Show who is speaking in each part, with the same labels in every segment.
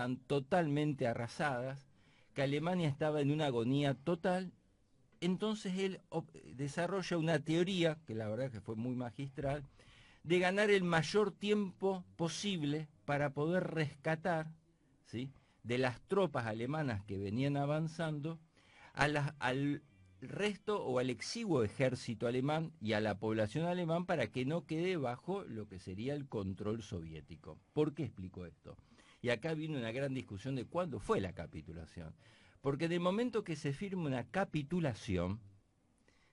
Speaker 1: estaban totalmente arrasadas, que Alemania estaba en una agonía total. Entonces él desarrolla una teoría, que la verdad que fue muy magistral, de ganar el mayor tiempo posible para poder rescatar, ¿sí?, de las tropas alemanas que venían avanzando al resto o al exiguo ejército alemán y a la población alemán para que no quede bajo lo que sería el control soviético. ¿Por qué explico esto? Y acá viene una gran discusión de cuándo fue la capitulación. Porque en el momento que se firma una capitulación,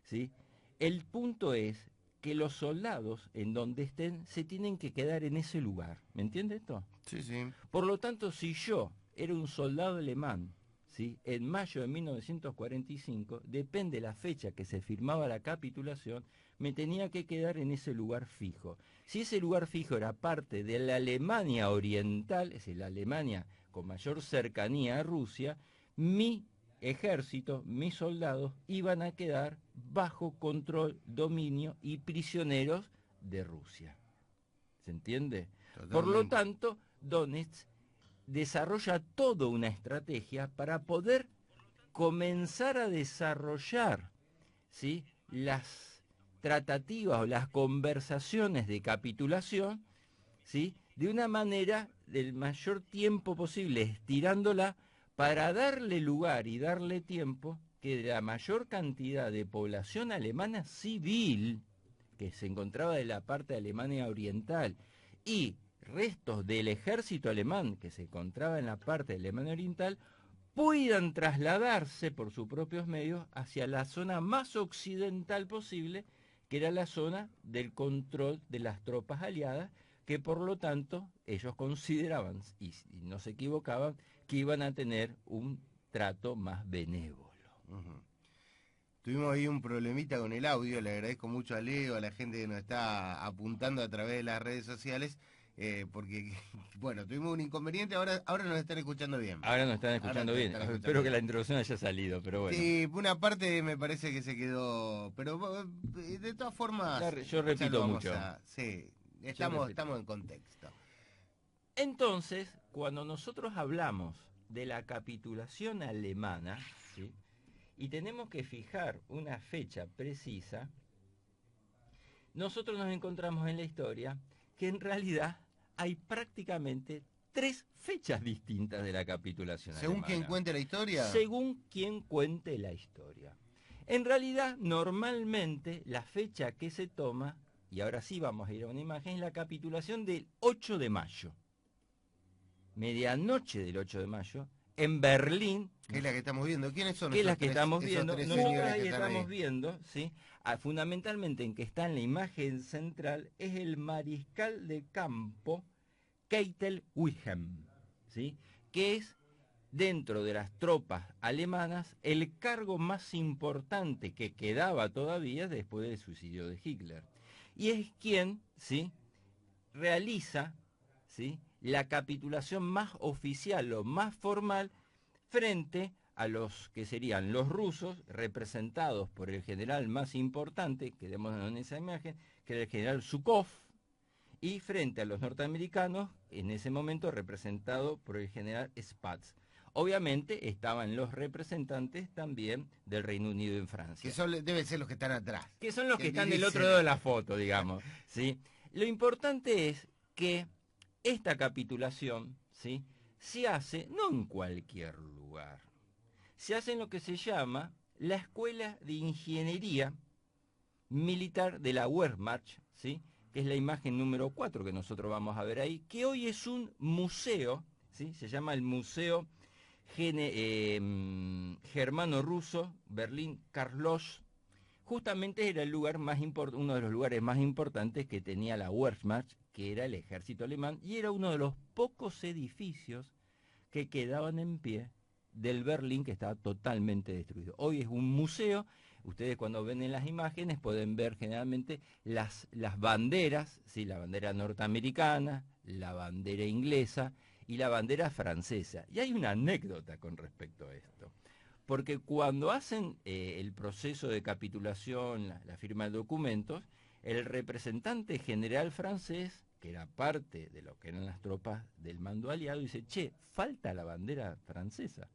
Speaker 1: ¿sí?, el punto es que los soldados en donde estén se tienen que quedar en ese lugar. ¿Me entiende esto?
Speaker 2: Sí, sí.
Speaker 1: Por lo tanto, si yo era un soldado alemán, ¿sí?, en mayo de 1945, depende la fecha que se firmaba la capitulación, me tenía que quedar en ese lugar fijo. Si ese lugar fijo era parte de la Alemania oriental, es decir, la Alemania con mayor cercanía a Rusia, mi ejército, mis soldados, iban a quedar bajo control, dominio y prisioneros de Rusia. ¿Se entiende? Por lo
Speaker 2: Totalmente.
Speaker 1: tanto, Donetsk desarrolla toda una estrategia para poder comenzar a desarrollar, ¿sí?, las tratativas o las conversaciones de capitulación, ¿sí?, de una manera del mayor tiempo posible, estirándola para darle lugar y darle tiempo que la mayor cantidad de población alemana civil que se encontraba de la parte de Alemania Oriental y restos del ejército alemán que se encontraba en la parte de Alemania Oriental puedan trasladarse por sus propios medios hacia la zona más occidental posible, que era la zona del control de las tropas aliadas, que por lo tanto ellos consideraban, y no se equivocaban, que iban a tener un trato más benévolo.
Speaker 2: Ujú. Tuvimos ahí un problemita con el audio, le agradezco mucho a Leo, a la gente que nos está apuntando a través de las redes sociales, porque, bueno, tuvimos un inconveniente, ahora nos están escuchando bien.
Speaker 1: Ahora nos están
Speaker 2: Ahora
Speaker 1: escuchando
Speaker 2: nos
Speaker 1: bien.
Speaker 2: están escuchando
Speaker 1: Espero que la
Speaker 2: bien.
Speaker 1: introducción haya salido, pero bueno.
Speaker 2: Sí, una parte me parece que se quedó, pero de todas formas
Speaker 1: Yo
Speaker 2: ya lo
Speaker 1: repito
Speaker 2: vamos
Speaker 1: mucho.
Speaker 2: a... Sí,
Speaker 1: Yo repito.
Speaker 2: estamos en contexto.
Speaker 1: Entonces, cuando nosotros hablamos de la capitulación alemana, ¿sí?, y tenemos que fijar una fecha precisa, nosotros nos encontramos en la historia que en realidad hay prácticamente tres fechas distintas de la capitulación
Speaker 2: Según quien
Speaker 1: alemana,
Speaker 2: cuente la historia,
Speaker 1: según quien cuente la historia. En realidad, normalmente, la fecha que se toma, y ahora sí vamos a ir a una imagen, es la capitulación del 8 de mayo. Medianoche del 8 de mayo, en Berlín,
Speaker 2: que es la que estamos viendo. ¿Quiénes son
Speaker 1: que es la que estamos
Speaker 2: esos
Speaker 1: viendo,
Speaker 2: tres
Speaker 1: nosotros
Speaker 2: señores que
Speaker 1: ahí
Speaker 2: están
Speaker 1: estamos
Speaker 2: ahí?
Speaker 1: viendo, ¿sí?, fundamentalmente en que está en la imagen central, es el mariscal de campo Keitel Wilhelm, ¿sí?, que es, dentro de las tropas alemanas, el cargo más importante que quedaba todavía después del suicidio de Hitler. Y es quien, ¿sí?, realiza, ¿sí?, la capitulación más oficial o más formal frente a los que serían los rusos, representados por el general más importante, que vemos en esa imagen, que era el general Zhukov, y frente a los norteamericanos, en ese momento representado por el general Spaatz. Obviamente estaban los representantes también del Reino Unido en
Speaker 2: Que
Speaker 1: Francia,
Speaker 2: son, deben ser los que están atrás.
Speaker 1: que son los que
Speaker 2: Que
Speaker 1: están del otro
Speaker 2: dicen,
Speaker 1: lado de la foto, digamos, ¿sí? Lo importante es que esta capitulación, ¿sí?, se hace no en cualquier lugar, se hace en lo que se llama la Escuela de Ingeniería Militar de la Wehrmacht, ¿sí?, que es la imagen número 4 que nosotros vamos a ver ahí, que hoy es un museo, ¿sí?, se llama el Museo Germano-Ruso Berlín Karl-Loesch. Justamente era el lugar más uno de los lugares más importantes que tenía la Wehrmacht, que era el ejército alemán, y era uno de los pocos edificios que quedaban en pie del Berlín que estaba totalmente destruido. Hoy es un museo, ustedes cuando ven en las imágenes pueden ver generalmente las banderas, ¿sí?, la bandera norteamericana, la bandera inglesa y la bandera francesa. Y hay una anécdota con respecto a esto. Porque cuando hacen el proceso de capitulación, la firma de documentos, el representante general francés que era parte de lo que eran las tropas del mando aliado, y dice, che, falta la bandera francesa.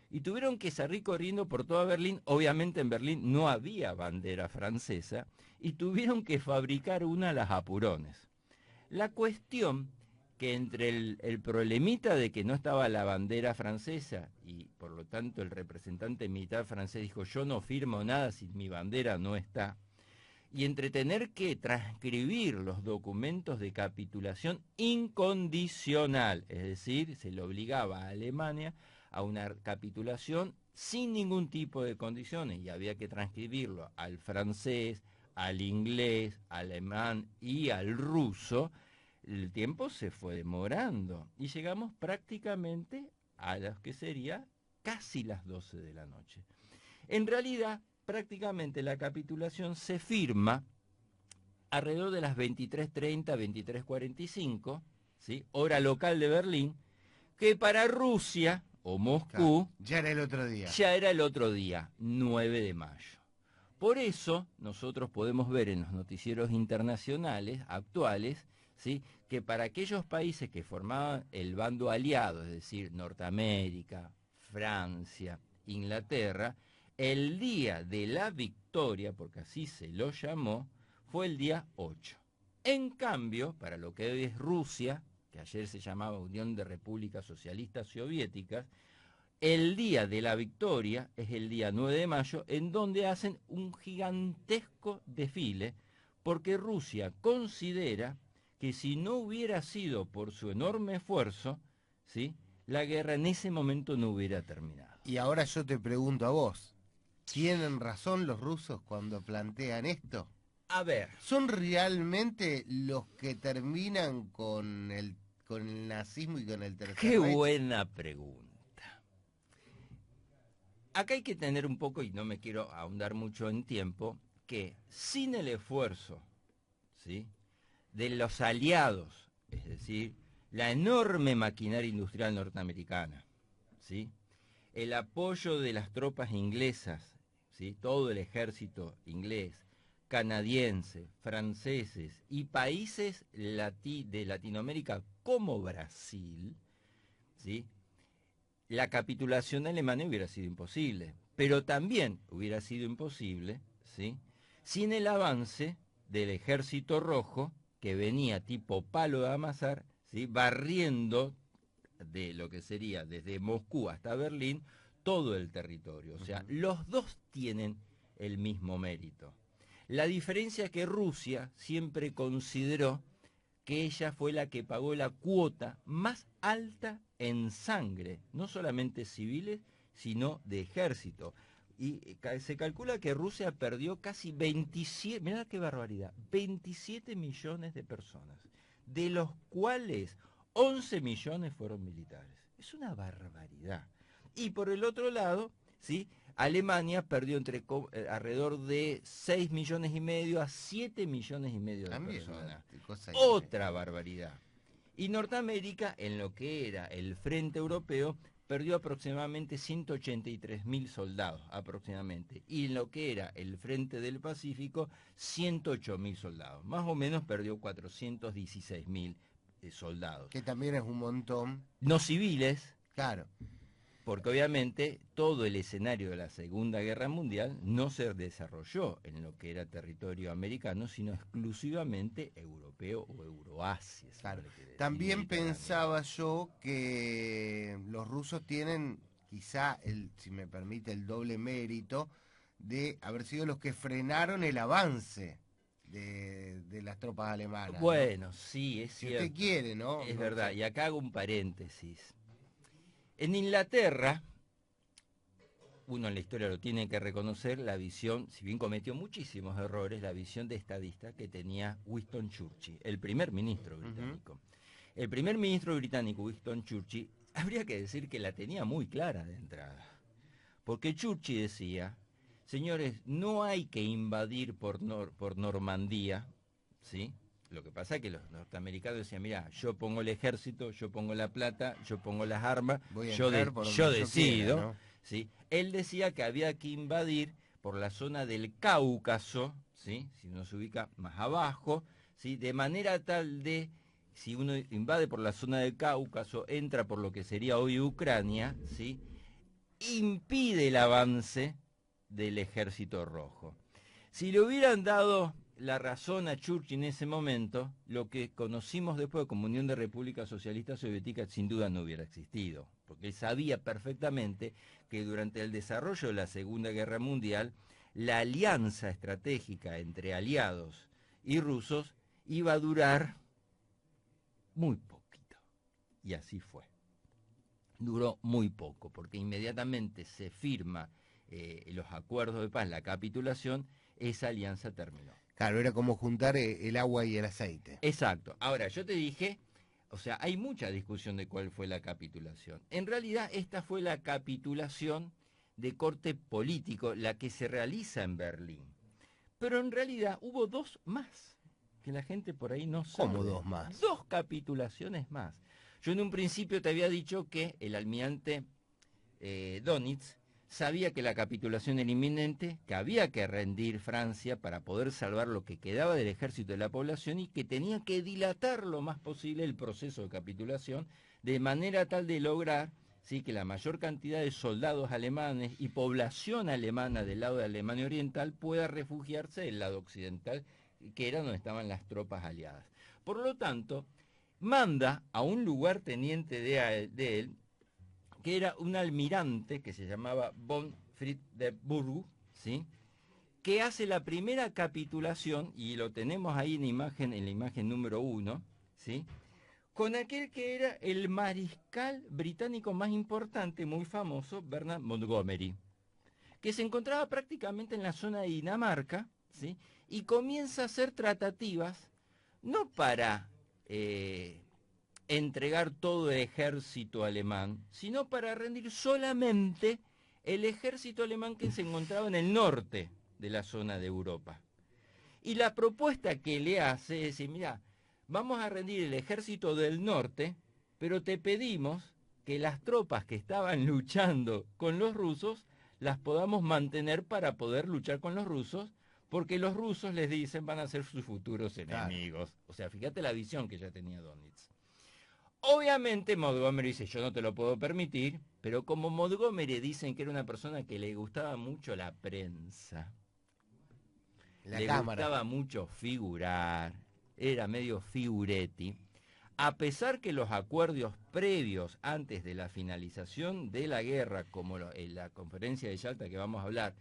Speaker 1: Y tuvieron que salir corriendo por toda Berlín. Obviamente en Berlín no había bandera francesa y tuvieron que fabricar una a las apurones. La cuestión que entre el problemita de que no estaba la bandera francesa y por lo tanto el representante militar francés dijo yo no firmo nada si mi bandera no está, y entre tener que transcribir los documentos de capitulación incondicional, es decir, se le obligaba a Alemania a una capitulación sin ningún tipo de condiciones y había que transcribirlo al francés, al inglés, al alemán y al ruso, el tiempo se fue demorando y llegamos prácticamente a las que sería casi las 12 de la noche. En realidad, prácticamente la capitulación se firma alrededor de las 23:30, 23:45, ¿sí? Hora local de Berlín, que para Rusia o Moscú
Speaker 2: ya era el otro día.
Speaker 1: Ya era el otro día, 9 de mayo. Por eso nosotros podemos ver en los noticieros internacionales actuales, ¿sí?, que para aquellos países que formaban el bando aliado, es decir, Norteamérica, Francia, Inglaterra, el día de la victoria, porque así se lo llamó, fue el día 8. En cambio, para lo que hoy es Rusia, que ayer se llamaba Unión de Repúblicas Socialistas Soviéticas, el día de la victoria es el día 9 de mayo, en donde hacen un gigantesco desfile, porque Rusia considera que si no hubiera sido por su enorme esfuerzo, ¿sí?, la guerra en ese momento no hubiera terminado.
Speaker 2: Y ahora yo te pregunto a vos, ¿tienen razón los rusos cuando plantean esto?
Speaker 1: A ver.
Speaker 2: ¿Son realmente los que terminan con el nazismo y con el Tercer
Speaker 1: Qué
Speaker 2: Reich?
Speaker 1: buena pregunta. Acá hay que tener un poco, y no me quiero ahondar mucho en tiempo, que sin el esfuerzo, ¿sí?, de los aliados, es decir, la enorme maquinaria industrial norteamericana, ¿sí?, el apoyo de las tropas inglesas, ¿sí?, todo el ejército inglés, canadienses, franceses y países de Latinoamérica como Brasil, ¿sí?, la capitulación alemana hubiera sido imposible, pero también hubiera sido imposible, ¿sí?, sin el avance del ejército rojo que venía tipo palo de amasar, ¿sí?, barriendo de lo que sería desde Moscú hasta Berlín todo el territorio. O sea, los dos tienen el mismo mérito. La diferencia es que Rusia siempre consideró que ella fue la que pagó la cuota más alta en sangre, no solamente civiles, sino de ejército. Y se calcula que Rusia perdió casi 27, mirá qué barbaridad, 27 millones de personas, de los cuales 11 millones fueron militares. Es una barbaridad. Y por el otro lado, ¿sí?, Alemania perdió alrededor de 6 millones y medio a 7 millones y medio de
Speaker 2: También,
Speaker 1: personas.
Speaker 2: cosa
Speaker 1: Otra barbaridad. Y Norteamérica, en lo que era el frente europeo, perdió aproximadamente 183.000 soldados, aproximadamente. Y en lo que era el frente del Pacífico, 108.000 soldados. Más o menos perdió 416.000 soldados.
Speaker 2: Que también es un montón.
Speaker 1: No civiles.
Speaker 2: Claro.
Speaker 1: Porque obviamente todo el escenario de la Segunda Guerra Mundial no se desarrolló en lo que era territorio americano, sino exclusivamente europeo o Euroasia.
Speaker 2: Claro. También pensaba yo que los rusos tienen quizá, si me permite, el doble mérito de haber sido los que frenaron el avance de las tropas alemanas.
Speaker 1: Bueno,
Speaker 2: ¿no?
Speaker 1: Sí, es
Speaker 2: si
Speaker 1: cierto.
Speaker 2: usted quiere, ¿no?
Speaker 1: Es verdad, y acá hago un paréntesis. En Inglaterra, uno en la historia lo tiene que reconocer, la visión, si bien cometió muchísimos errores, la visión de estadista que tenía Winston Churchill, el primer ministro británico. El primer ministro británico, Winston Churchill, habría que decir que la tenía muy clara de entrada. Porque Churchill decía, señores, no hay que invadir por Normandía, ¿sí? Lo que pasa es que los norteamericanos decían, mira, yo pongo el ejército, yo pongo la plata, yo pongo las armas, yo decido,
Speaker 2: quiera, ¿no?
Speaker 1: ¿sí? Él decía que había que invadir por la zona del Cáucaso, ¿sí?, si uno se ubica más abajo, ¿sí? De manera tal de, si uno invade por la zona del Cáucaso, entra por lo que sería hoy Ucrania, ¿sí? Impide el avance del ejército rojo. Si le hubieran dado la razón a Churchill en ese momento, lo que conocimos después como Unión de Repúblicas Socialistas Soviéticas sin duda no hubiera existido, porque él sabía perfectamente que durante el desarrollo de la Segunda Guerra Mundial, la alianza estratégica entre aliados y rusos iba a durar muy poquito. Y así fue. Duró muy poco, porque inmediatamente se firma los acuerdos de paz, la capitulación, esa alianza terminó.
Speaker 2: Claro, era como juntar el agua y el aceite.
Speaker 1: Exacto. Ahora, yo te dije, o sea, hay mucha discusión de cuál fue la capitulación. En realidad, esta fue la capitulación de corte político, la que se realiza en Berlín. Pero en realidad hubo dos más, que la gente por ahí no sabe.
Speaker 2: ¿Cómo dos más?
Speaker 1: Dos capitulaciones más. Yo en un principio te había dicho que el almirante Dönitz sabía que la capitulación era inminente, que había que rendir Francia para poder salvar lo que quedaba del ejército de la población y que tenía que dilatar lo más posible el proceso de capitulación de manera tal de lograr, ¿sí?, que la mayor cantidad de soldados alemanes y población alemana del lado de Alemania Oriental pueda refugiarse del lado occidental, que era donde estaban las tropas aliadas. Por lo tanto, manda a un lugarteniente de él, que era un almirante que se llamaba von Friedeburg, ¿sí?, que hace la primera capitulación, y lo tenemos ahí en la imagen número 1, ¿sí?, con aquel que era el mariscal británico más importante, muy famoso, Bernard Montgomery, que se encontraba prácticamente en la zona de Dinamarca, ¿sí?, y comienza a hacer tratativas, no para entregar todo el ejército alemán, sino para rendir solamente el ejército alemán que se encontraba en el norte de la zona de Europa. Y la propuesta que le hace es decir, mira, vamos a rendir el ejército del norte, pero te pedimos que las tropas que estaban luchando con los rusos las podamos mantener para poder luchar con los rusos, porque los rusos les dicen van a ser sus futuros enemigos. Claro. O sea, fíjate la visión que ya tenía Dönitz. Obviamente Montgomery dice, yo no te lo puedo permitir, pero como Montgomery dicen que era una persona que le gustaba mucho la prensa, le gustaba mucho figurar, era medio figuretti, a pesar que los acuerdos previos antes de la finalización de la guerra, como en la conferencia de Yalta que vamos a hablar,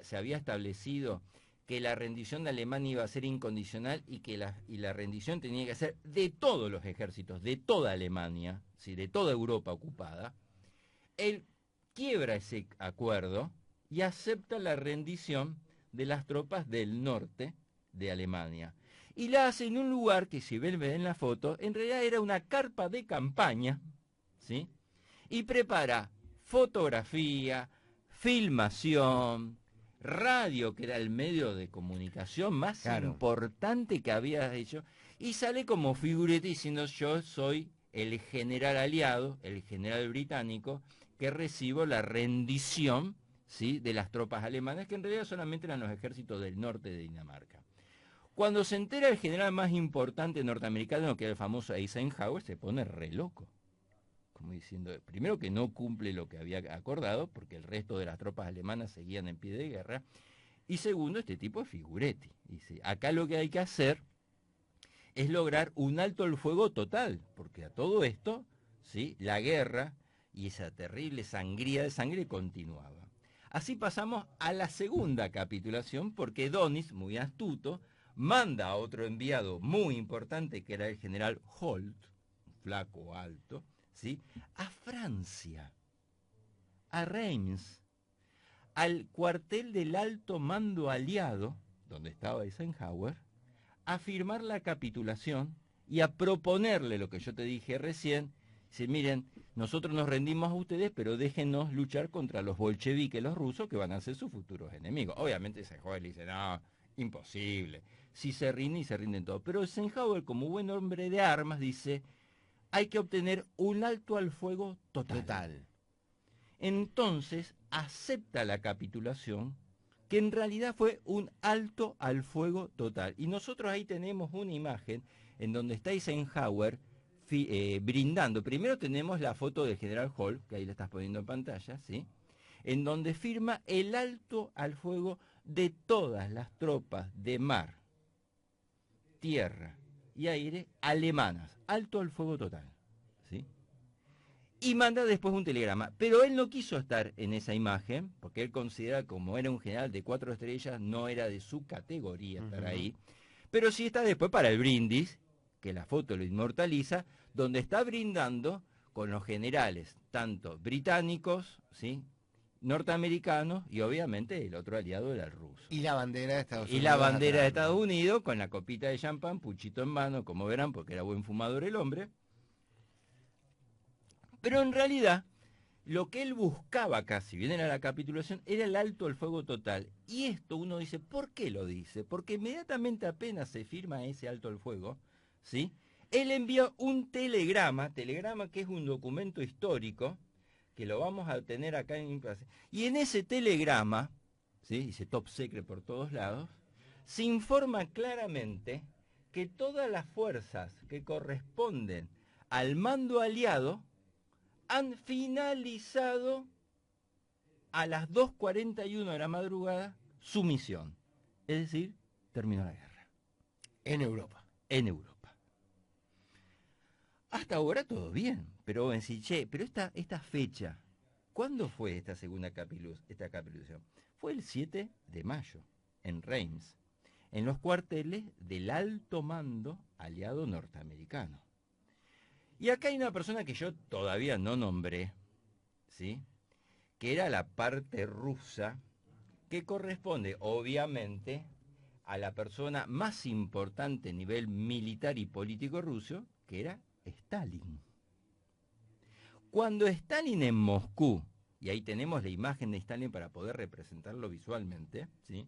Speaker 1: se había establecido que la rendición de Alemania iba a ser incondicional y que la rendición tenía que ser de todos los ejércitos, de toda Alemania, ¿sí?, de toda Europa ocupada. Él quiebra ese acuerdo y acepta la rendición de las tropas del norte de Alemania. Y la hace en un lugar que, si ven en la foto, en realidad era una carpa de campaña, ¿sí?, y prepara fotografía, filmación, radio, que era el medio de comunicación más importante que había hecho, y sale como figurete diciendo yo soy el general aliado, el general británico, que recibo la rendición, ¿sí?, de las tropas alemanas, que en realidad solamente eran los ejércitos del norte de Dinamarca. Cuando se entera el general más importante norteamericano, que era el famoso Eisenhower, se pone re loco. Como diciendo, primero que no cumple lo que había acordado, porque el resto de las tropas alemanas seguían en pie de guerra, y segundo, este tipo es figuretti. Dice, acá lo que hay que hacer es lograr un alto el fuego total, porque a todo esto, ¿sí?, la guerra y esa terrible sangría de sangre continuaba. Así pasamos a la segunda capitulación, porque Dönitz, muy astuto, manda a otro enviado muy importante, que era el general Holt, flaco, alto, ¿sí?, a Francia, a Reims, al cuartel del alto mando aliado, donde estaba Eisenhower, a firmar la capitulación y a proponerle lo que yo te dije recién. Dice, miren, nosotros nos rendimos a ustedes, pero déjenos luchar contra los bolcheviques, los rusos, que van a ser sus futuros enemigos. Obviamente Eisenhower le dice, no, imposible. Si se rinden y se rinden todos. Pero Eisenhower, como buen hombre de armas, dice, hay que obtener un alto al fuego total. Entonces acepta la capitulación, que en realidad fue un alto al fuego total. Y nosotros ahí tenemos una imagen en donde está Eisenhower brindando. Primero tenemos la foto del general Hall, que ahí la estás poniendo en pantalla, ¿sí? En donde firma el alto al fuego de todas las tropas de mar, tierra y aire alemanas. Alto al fuego total, ¿sí? Y manda después un telegrama. Pero él no quiso estar en esa imagen, porque él considera que como era un general de 4 estrellas, no era de su categoría estar ahí. Pero sí está después para el brindis, que la foto lo inmortaliza, donde está brindando con los generales, tanto británicos, ¿sí?, norteamericanos, y obviamente el otro aliado era el ruso.
Speaker 2: Y la bandera de Estados
Speaker 1: Y
Speaker 2: Unidos.
Speaker 1: la bandera de
Speaker 2: atrás,
Speaker 1: Estados
Speaker 2: ¿no?
Speaker 1: Unidos, con la copita de champán, puchito en mano, como verán, porque era buen fumador el hombre. Pero en realidad, lo que él buscaba acá, si bien era la capitulación, era el alto al fuego total. Y esto uno dice, ¿por qué lo dice? Porque inmediatamente apenas se firma ese alto al fuego, ¿sí?, él envía un telegrama que es un documento histórico, que lo vamos a tener acá en clase. Y en ese telegrama, ¿sí?, dice top secret por todos lados, se informa claramente que todas las fuerzas que corresponden al mando aliado han finalizado a las 2:41 de la madrugada su misión. Es decir, terminó la guerra.
Speaker 2: En Europa.
Speaker 1: En Europa. Hasta ahora todo bien, pero en sí, che, pero esta fecha, ¿cuándo fue esta segunda capitulación? Fue el 7 de mayo, en Reims, en los cuarteles del alto mando aliado norteamericano. Y acá hay una persona que yo todavía no nombré, ¿sí?, que era la parte rusa, que corresponde obviamente a la persona más importante a nivel militar y político ruso, que era Stalin. Cuando Stalin en Moscú, y ahí tenemos la imagen de Stalin para poder representarlo visualmente, ¿sí?,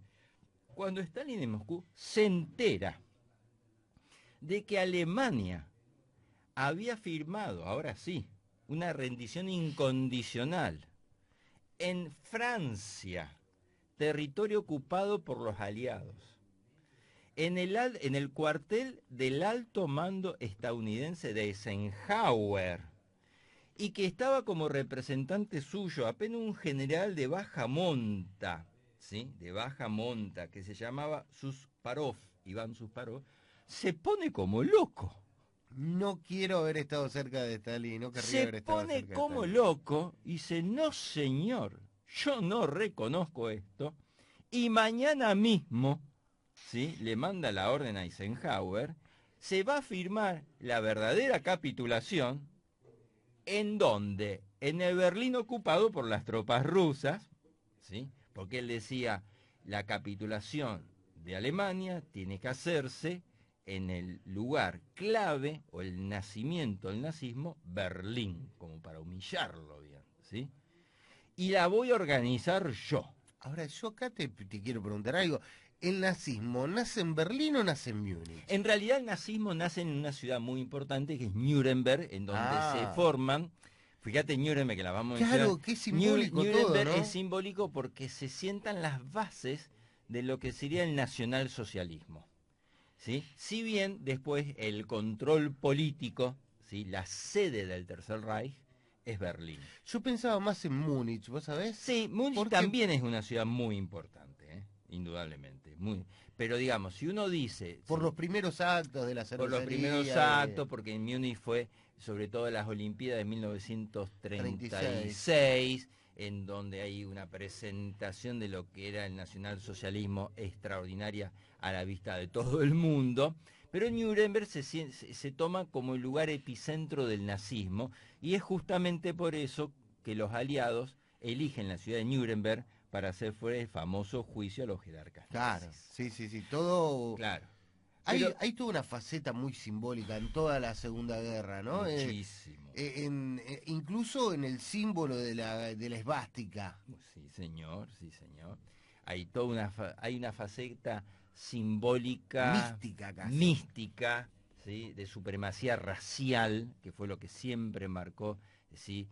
Speaker 1: cuando Stalin en Moscú se entera de que Alemania había firmado, ahora sí, una rendición incondicional en Francia, territorio ocupado por los aliados, en el cuartel del alto mando estadounidense de Eisenhower, y que estaba como representante suyo apenas un general de baja monta, ¿sí?, de baja monta, que se llamaba Susparov, Iván Susparov, se pone como loco.
Speaker 2: No quiero haber estado cerca de Stalin, no querría
Speaker 1: Se
Speaker 2: haber estado
Speaker 1: pone
Speaker 2: cerca de
Speaker 1: como
Speaker 2: Stalin.
Speaker 1: loco y dice, no señor, yo no reconozco esto, y mañana mismo, ¿sí?, le manda la orden a Eisenhower, se va a firmar la verdadera capitulación, en donde, en el Berlín ocupado por las tropas rusas, ¿sí?, porque él decía, la capitulación de Alemania tiene que hacerse en el lugar clave o el nacimiento del nazismo, Berlín, como para humillarlo bien, ¿sí? Y la voy a organizar yo.
Speaker 2: Ahora, yo acá te quiero preguntar algo. ¿El nazismo nace en Berlín o nace en Múnich?
Speaker 1: En realidad el nazismo nace en una ciudad muy importante que es Nuremberg, en donde se
Speaker 2: Ah,
Speaker 1: forman, fíjate Nuremberg que la vamos a mencionar,
Speaker 2: claro, qué simbólico todo,
Speaker 1: Nuremberg
Speaker 2: ¿no?
Speaker 1: es simbólico porque se sientan las bases de lo que sería el nacionalsocialismo, ¿sí? Si bien después el control político, ¿sí?, la sede del Tercer Reich es Berlín.
Speaker 2: Yo pensaba más en Múnich, ¿vos sabés?
Speaker 1: Sí, Múnich
Speaker 2: Porque
Speaker 1: también es una ciudad muy importante, indudablemente. Pero digamos, si uno dice,
Speaker 2: por
Speaker 1: si,
Speaker 2: los primeros actos de la
Speaker 1: por los primeros
Speaker 2: cervecería
Speaker 1: actos, porque en Múnich fue sobre todo las Olimpiadas de
Speaker 2: 36.
Speaker 1: 1936, en donde hay una presentación de lo que era el nacionalsocialismo extraordinaria a la vista de todo el mundo. Pero Nuremberg se toma como el lugar epicentro del nazismo, y es justamente por eso que los aliados eligen la ciudad de Nuremberg para hacer fuera el famoso juicio a los jerarcas
Speaker 2: Claro,
Speaker 1: nazis.
Speaker 2: sí, todo...
Speaker 1: Claro,
Speaker 2: Hay,
Speaker 1: pero
Speaker 2: hay toda una faceta muy simbólica en toda la Segunda Guerra, ¿no?
Speaker 1: muchísimo.
Speaker 2: Incluso en el símbolo de la esvástica.
Speaker 1: Sí, señor, sí, señor. Hay toda hay una faceta simbólica,
Speaker 2: Mística casi.
Speaker 1: mística, ¿sí?, de supremacía racial, que fue lo que siempre marcó, ¿sí?,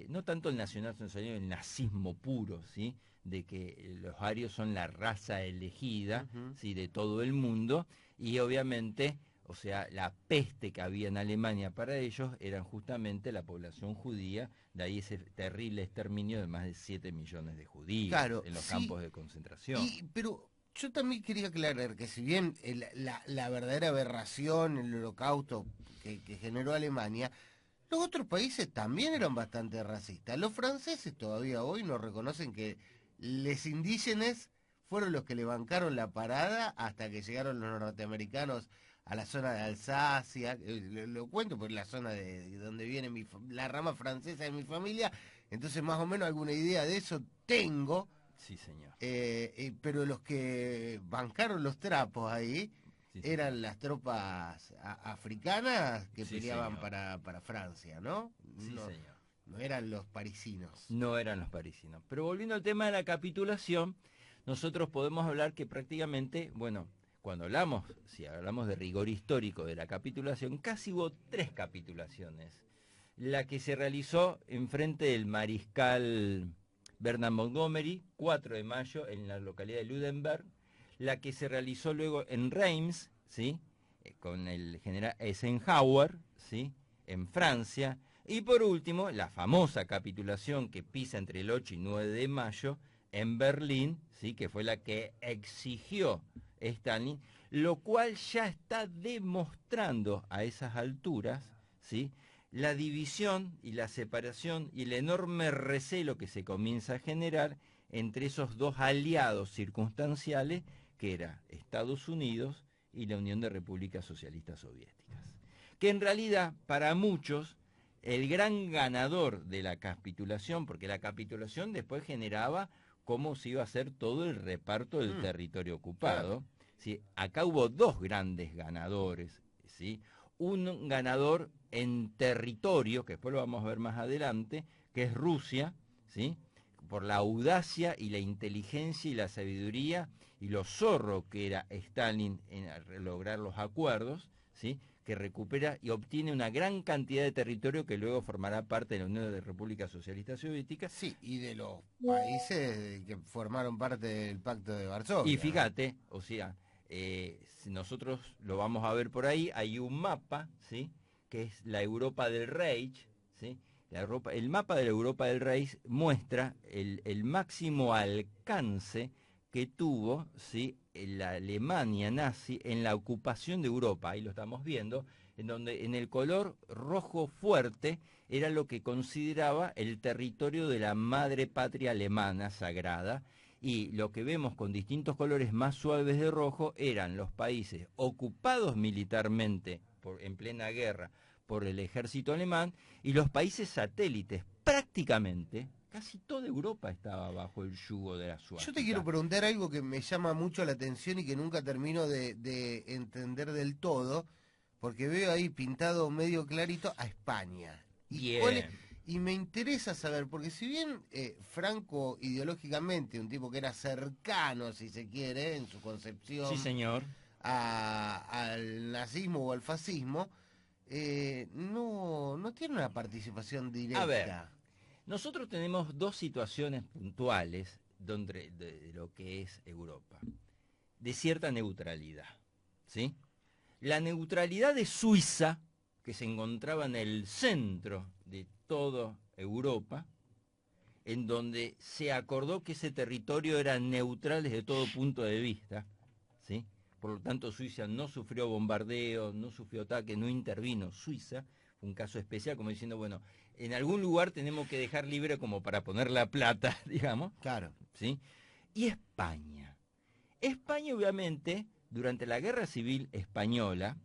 Speaker 1: no tanto el nacionalsocialismo, el nazismo puro, ¿sí? De que los arios son la raza elegida, ¿sí? De todo el mundo, y obviamente, o sea, la peste que había en Alemania para ellos eran justamente la población judía, de ahí ese terrible exterminio de más de 7 millones de judíos
Speaker 2: Claro,
Speaker 1: en los
Speaker 2: sí,
Speaker 1: campos de concentración.
Speaker 2: pero yo también quería aclarar que si bien la verdadera aberración, el holocausto que generó Alemania, los otros países también eran bastante racistas. Los franceses todavía hoy no reconocen que los indígenas fueron los que le bancaron la parada hasta que llegaron los norteamericanos a la zona de Alsacia. Lo cuento por la zona de donde viene la rama francesa de mi familia, entonces más o menos alguna idea de eso tengo.
Speaker 1: Sí, señor.
Speaker 2: Pero los que bancaron los trapos ahí
Speaker 1: Sí, señor.
Speaker 2: eran las tropas africanas que
Speaker 1: Sí,
Speaker 2: peleaban
Speaker 1: señor.
Speaker 2: para Francia, ¿no?
Speaker 1: Sí,
Speaker 2: No,
Speaker 1: señor.
Speaker 2: no eran los parisinos.
Speaker 1: No eran los parisinos. Pero volviendo al tema de la capitulación, nosotros podemos hablar que prácticamente, bueno, cuando hablamos, si hablamos de rigor histórico de la capitulación, casi hubo 3 capitulaciones. La que se realizó en frente del mariscal Bernard Montgomery, 4 de mayo, en la localidad de Ludenberg. La que se realizó luego en Reims, ¿sí? Con el general Eisenhower, ¿sí? En Francia. Y por último, la famosa capitulación que pisa entre el 8 y 9 de mayo en Berlín, ¿sí? Que fue la que exigió Stalin, lo cual ya está demostrando a esas alturas, ¿sí? La división y la separación y el enorme recelo que se comienza a generar entre esos dos aliados circunstanciales que era Estados Unidos y la Unión de Repúblicas Socialistas Soviéticas. Que en realidad, para muchos, el gran ganador de la capitulación, porque la capitulación después generaba cómo se iba a hacer todo el reparto del territorio ocupado.
Speaker 2: Claro.
Speaker 1: ¿Sí? Acá hubo 2 grandes ganadores, ¿sí? Un ganador en territorio, que después lo vamos a ver más adelante, que es Rusia, ¿sí? Por la audacia y la inteligencia y la sabiduría y lo zorro que era Stalin en lograr los acuerdos, ¿sí? Que recupera y obtiene una gran cantidad de territorio que luego formará parte de la Unión de Repúblicas Socialistas Soviéticas.
Speaker 2: Sí, y de los países que formaron parte del Pacto de
Speaker 1: Y
Speaker 2: Varsovia, ¿no?
Speaker 1: fíjate, o sea, si nosotros lo vamos a ver por ahí, hay un mapa, ¿sí? Que es la Europa del Reich, ¿sí? El mapa de la Europa del Reich muestra el máximo alcance que tuvo, ¿sí? La Alemania nazi en la ocupación de Europa, ahí lo estamos viendo, en donde en el color rojo fuerte era lo que consideraba el territorio de la madre patria alemana sagrada, y lo que vemos con distintos colores más suaves de rojo eran los países ocupados militarmente en plena guerra por el ejército alemán y los países satélites. Prácticamente casi toda Europa estaba bajo el yugo de la
Speaker 2: Yo te quiero
Speaker 1: suástica.
Speaker 2: preguntar algo que me llama mucho la atención y que nunca termino de entender del todo, porque veo ahí pintado medio clarito a España.
Speaker 1: Bien,
Speaker 2: Y me interesa saber, porque si bien Franco ideológicamente, un tipo que era cercano, si se quiere, en su
Speaker 1: sí
Speaker 2: concepción
Speaker 1: señor.
Speaker 2: al nazismo o al fascismo, no tiene una participación
Speaker 1: A ver,
Speaker 2: directa.
Speaker 1: nosotros tenemos 2 situaciones puntuales de lo que es Europa, de cierta neutralidad, ¿sí? La neutralidad de Suiza, que se encontraba en el centro de toda Europa, en donde se acordó que ese territorio era neutral desde todo punto de vista, ¿sí? Por lo tanto, Suiza no sufrió bombardeo, no sufrió ataque, no intervino. Suiza fue un caso especial, como diciendo, bueno, en algún lugar tenemos que dejar libre como para poner la plata, digamos,
Speaker 2: Claro.
Speaker 1: ¿sí? Y España. España, obviamente, durante la Guerra Civil Española,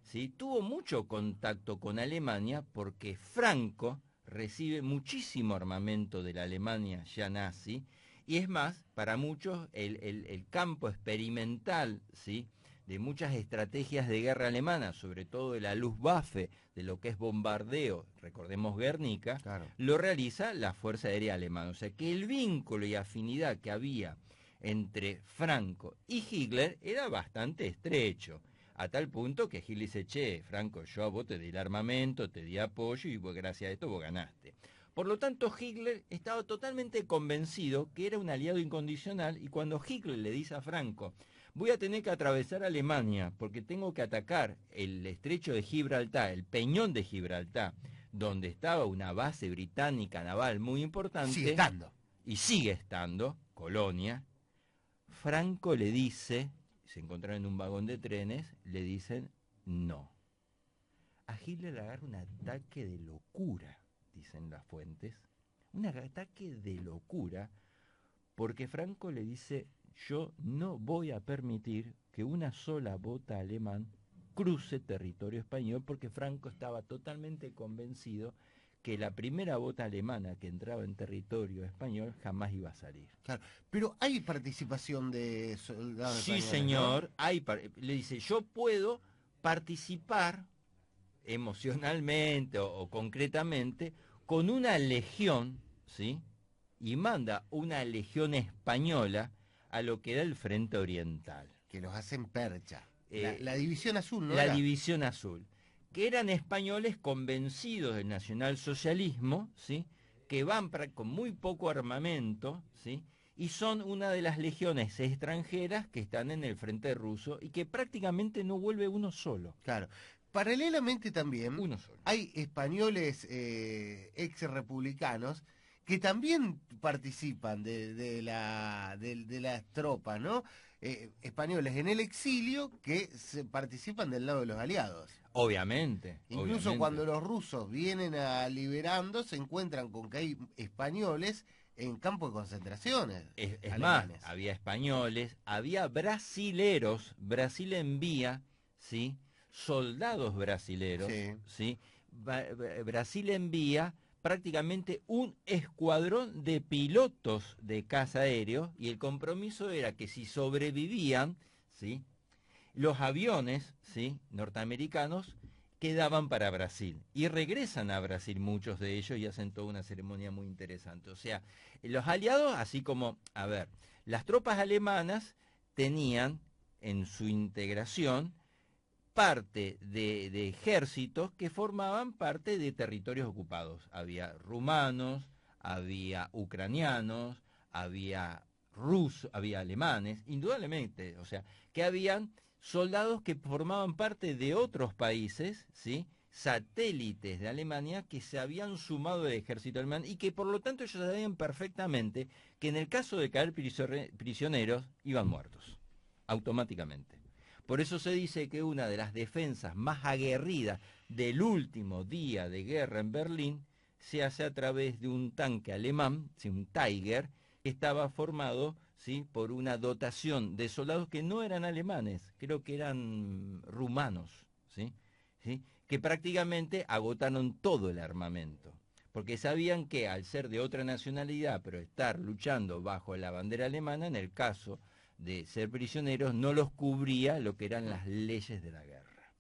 Speaker 1: ¿sí? Tuvo mucho contacto con Alemania porque Franco recibe muchísimo armamento de la Alemania ya nazi, y es más, para muchos, el campo experimental, ¿sí? De muchas estrategias de guerra alemana, sobre todo de la Luftwaffe, de lo que es bombardeo, recordemos Guernica,
Speaker 2: Claro.
Speaker 1: lo realiza la Fuerza Aérea Alemana. O sea que el vínculo y afinidad que había entre Franco y Hitler era bastante estrecho, a tal punto que Hitler dice, che, Franco, yo a vos te di el armamento, te di apoyo y vos, gracias a esto vos ganaste. Por lo tanto, Hitler estaba totalmente convencido que era un aliado incondicional, y cuando Hitler le dice a Franco, voy a tener que atravesar Alemania porque tengo que atacar el estrecho de Gibraltar, el peñón de Gibraltar, donde estaba una base británica naval muy importante,
Speaker 2: Sigue estando.
Speaker 1: y sigue estando, Colonia, Franco le dice, se encontraron en un vagón de trenes, le dicen no. A Hitler le agarra un ataque de locura, dicen las fuentes, un ataque de locura, porque Franco le dice, yo no voy a permitir que una sola bota alemán cruce territorio español, porque Franco estaba totalmente convencido que la primera bota alemana que entraba en territorio español jamás iba a salir.
Speaker 2: Claro, pero hay participación de soldados
Speaker 1: Sí,
Speaker 2: españoles,
Speaker 1: señor, le dice, yo puedo participar emocionalmente o concretamente con una legión, ¿sí? Y manda una legión española a lo que era el Frente Oriental.
Speaker 2: ¿no? Que los hacen percha. La División Azul, ¿no
Speaker 1: La
Speaker 2: era?
Speaker 1: División Azul, que eran españoles convencidos del nacionalsocialismo, ¿sí? Que van con muy poco armamento, ¿sí? Y son una de las legiones extranjeras que están en el frente ruso y que prácticamente no vuelve uno solo.
Speaker 2: Claro. Paralelamente también
Speaker 1: Uno solo.
Speaker 2: hay españoles ex republicanos que también participan de las tropas, ¿no? Españoles en el exilio que participan del lado de los aliados.
Speaker 1: Obviamente.
Speaker 2: Incluso
Speaker 1: obviamente.
Speaker 2: cuando los rusos vienen a liberando, se encuentran con que hay españoles en campos de concentraciones.
Speaker 1: Es más, había españoles, había brasileros, Brasil envía, ¿sí? Soldados brasileros, ¿sí? Brasil envía prácticamente un escuadrón de pilotos de caza aéreo, y el compromiso era que si sobrevivían, ¿sí? Los aviones, ¿sí? Norteamericanos quedaban para Brasil y regresan a Brasil muchos de ellos y hacen toda una ceremonia muy interesante. O sea, los aliados, así como, a ver, las tropas alemanas tenían en su integración parte de ejércitos que formaban parte de territorios ocupados. Había rumanos, había ucranianos, había rusos, había alemanes, indudablemente, o sea, que habían soldados que formaban parte de otros países, ¿sí? Satélites de Alemania que se habían sumado al ejército alemán y que por lo tanto ellos sabían perfectamente que en el caso de caer prisioneros iban muertos, automáticamente. Por eso se dice que una de las defensas más aguerridas del último día de guerra en Berlín se hace a través de un tanque alemán, ¿sí? Un Tiger, que estaba formado, ¿sí? Por una dotación de soldados que no eran alemanes, creo que eran rumanos, ¿sí? ¿Sí? Que prácticamente agotaron todo el armamento, porque sabían que al ser de otra nacionalidad, pero estar luchando bajo la bandera alemana, en el caso de ser prisioneros, no los cubría lo que eran las leyes de la guerra.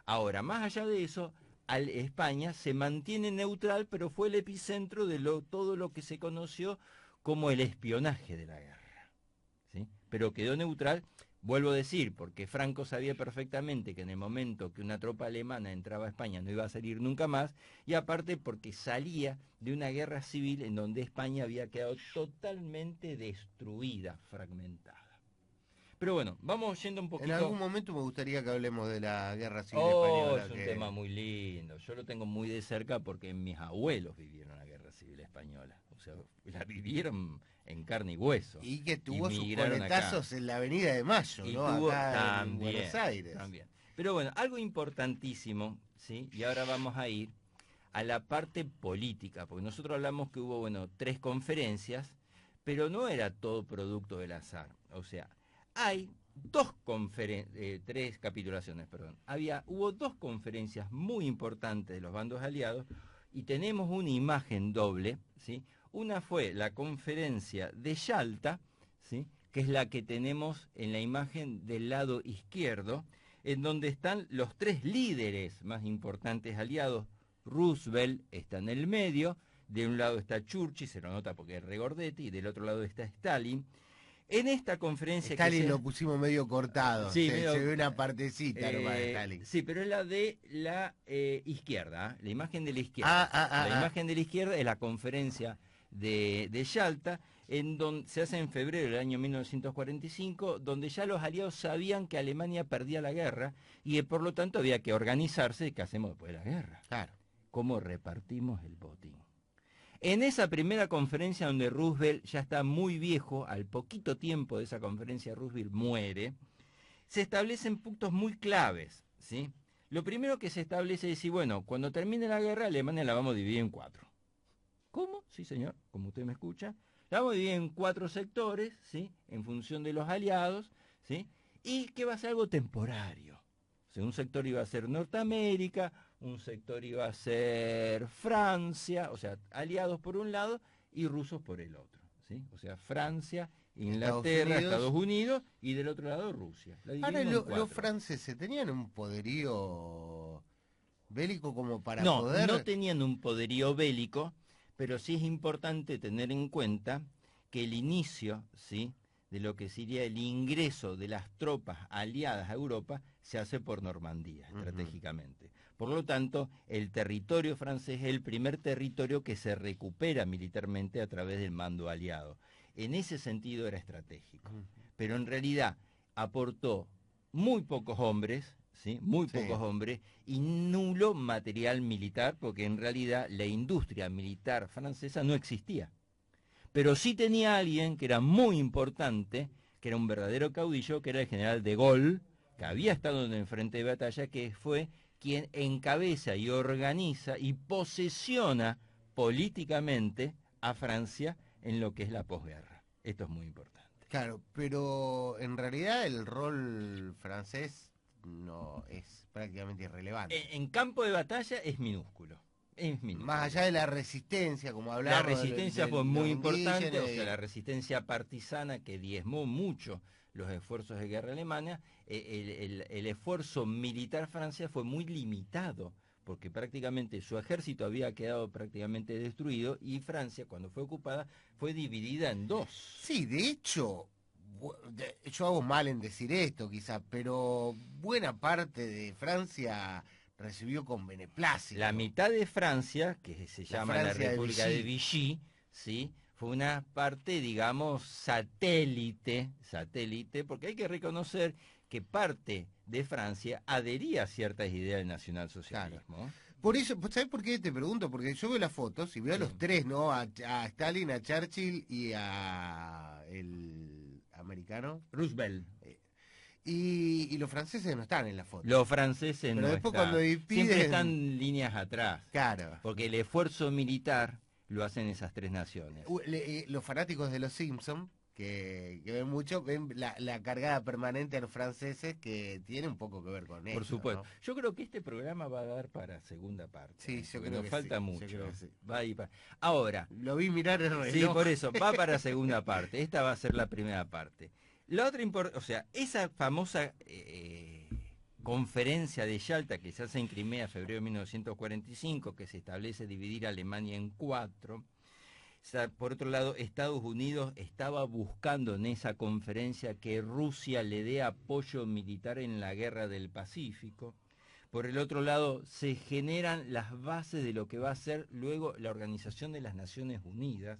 Speaker 1: Ahora, más allá de eso, España se mantiene neutral, pero fue el epicentro de todo lo que se conoció como el espionaje de la guerra, ¿sí? Pero quedó neutral, vuelvo a decir, porque Franco sabía perfectamente que en el momento que una tropa alemana entraba a España no iba a salir nunca más, y aparte porque salía de una guerra civil en donde España había quedado totalmente destruida, fragmentada. Pero bueno, vamos yendo un poquito.
Speaker 2: En algún momento me gustaría que hablemos de la Guerra Civil
Speaker 1: Oh,
Speaker 2: Española.
Speaker 1: es un tema muy lindo. Yo lo tengo muy de cerca porque mis abuelos vivieron la Guerra Civil Española. O sea, la vivieron en carne y hueso.
Speaker 2: Y que tuvo sus
Speaker 1: migraron
Speaker 2: coletazos
Speaker 1: acá
Speaker 2: en la Avenida de Mayo,
Speaker 1: y
Speaker 2: ¿no?
Speaker 1: tuvo
Speaker 2: Acá en
Speaker 1: también,
Speaker 2: Buenos Aires.
Speaker 1: también. Pero bueno, algo importantísimo, ¿sí? Y ahora vamos a ir a la parte política, porque nosotros hablamos que hubo, bueno, 3 conferencias, pero no era todo producto del azar. O sea, hay 3 capitulaciones, perdón. Hubo 2 conferencias muy importantes de los bandos aliados y tenemos una imagen doble, ¿sí? Una fue la conferencia de Yalta, ¿sí? Que es la que tenemos en la imagen del lado izquierdo, en donde están los 3 líderes más importantes aliados. Roosevelt está en el medio, de un lado está Churchill, se lo nota porque es regordete, y del otro lado está Stalin. En esta conferencia
Speaker 2: Stalin lo pusimos medio cortado,
Speaker 1: sí,
Speaker 2: se ve una partecita nomás de Stalin.
Speaker 1: sí, pero es la de la izquierda, la imagen de la izquierda. La imagen de la izquierda es la conferencia de Yalta, en donde se hace en febrero del año 1945, donde ya los aliados sabían que Alemania perdía la guerra y por lo tanto había que organizarse. ¿Qué hacemos después de la guerra?
Speaker 2: Claro.
Speaker 1: ¿Cómo repartimos el botín? En esa primera conferencia donde Roosevelt ya está muy viejo, al poquito tiempo de esa conferencia Roosevelt muere, se establecen puntos muy claves, ¿sí? Lo primero que se establece es decir, bueno, cuando termine la guerra, Alemania la vamos a dividir en 4. ¿Cómo? Sí, señor, como usted me escucha. La vamos a dividir en 4 sectores, ¿sí? En función de los aliados, ¿sí? Y que va a ser algo temporario. O sea, un sector iba a ser Norteamérica, un sector iba a ser Francia, o sea, aliados por un lado y rusos por el otro, ¿sí? O sea, Francia, Inglaterra, Estados Unidos y del otro lado Rusia.
Speaker 2: Ahora, los franceses tenían un poderío bélico como para poder...
Speaker 1: No tenían un poderío bélico, pero sí es importante tener en cuenta que el inicio, ¿sí?, de lo que sería el ingreso de las tropas aliadas a Europa se hace por Normandía, estratégicamente. Por lo tanto, el territorio francés es el primer territorio que se recupera militarmente a través del mando aliado. En ese sentido era estratégico. Pero en realidad aportó muy pocos hombres, ¿sí? Muy pocos hombres y nulo material militar, porque en realidad la industria militar francesa no existía. Pero sí tenía alguien que era muy importante, que era un verdadero caudillo, que era el general de Gaulle, que había estado en el frente de batalla, que fue quien encabeza y organiza y posesiona políticamente a Francia en lo que es la posguerra. Esto es muy importante.
Speaker 2: Claro, pero en realidad el rol francés no es prácticamente irrelevante.
Speaker 1: En campo de batalla es minúsculo. Es minúsculo.
Speaker 2: Más allá de la resistencia, como hablábamos.
Speaker 1: La resistencia fue muy importante, o sea, la resistencia partisana que diezmó mucho los esfuerzos de guerra alemana. El esfuerzo militar francés fue muy limitado, porque prácticamente su ejército había quedado prácticamente destruido y Francia, cuando fue ocupada, fue dividida en 2.
Speaker 2: Sí, de hecho, yo hago mal en decir esto quizás, pero buena parte de Francia recibió con beneplácito.
Speaker 1: La mitad de Francia, que se llama la República de Vichy, ¿sí?, fue una parte, digamos, satélite, porque hay que reconocer que parte de Francia adhería a ciertas ideas del nacionalsocialismo. Claro.
Speaker 2: Por eso, ¿sabes por qué te pregunto? Porque yo veo las fotos y veo a los tres, ¿no? A Stalin, a Churchill y a el americano
Speaker 1: Roosevelt.
Speaker 2: Y los franceses no están en la foto.
Speaker 1: Los franceses
Speaker 2: pero
Speaker 1: no
Speaker 2: después
Speaker 1: están.
Speaker 2: Cuando dividen...
Speaker 1: Siempre están líneas atrás.
Speaker 2: Claro.
Speaker 1: Porque el esfuerzo militar lo hacen esas tres naciones.
Speaker 2: Los fanáticos de los Simpsons, que ven mucho, ven la cargada permanente a los franceses, que tiene un poco que ver con eso.
Speaker 1: Por supuesto.
Speaker 2: ¿no?
Speaker 1: Yo creo que este programa va a dar para segunda parte.
Speaker 2: Sí, yo creo
Speaker 1: nos
Speaker 2: que
Speaker 1: falta
Speaker 2: sí,
Speaker 1: mucho.
Speaker 2: yo creo que sí.
Speaker 1: Va a ir para... Ahora.
Speaker 2: Lo vi mirar el reloj.
Speaker 1: Sí, por eso, va para segunda parte. Esta va a ser la primera parte. La otra o sea, esa famosa conferencia de Yalta que se hace en Crimea en febrero de 1945, que se establece dividir a Alemania en 4. O sea, por otro lado, Estados Unidos estaba buscando en esa conferencia que Rusia le dé apoyo militar en la guerra del Pacífico. Por el otro lado, se generan las bases de lo que va a ser luego la Organización de las Naciones Unidas,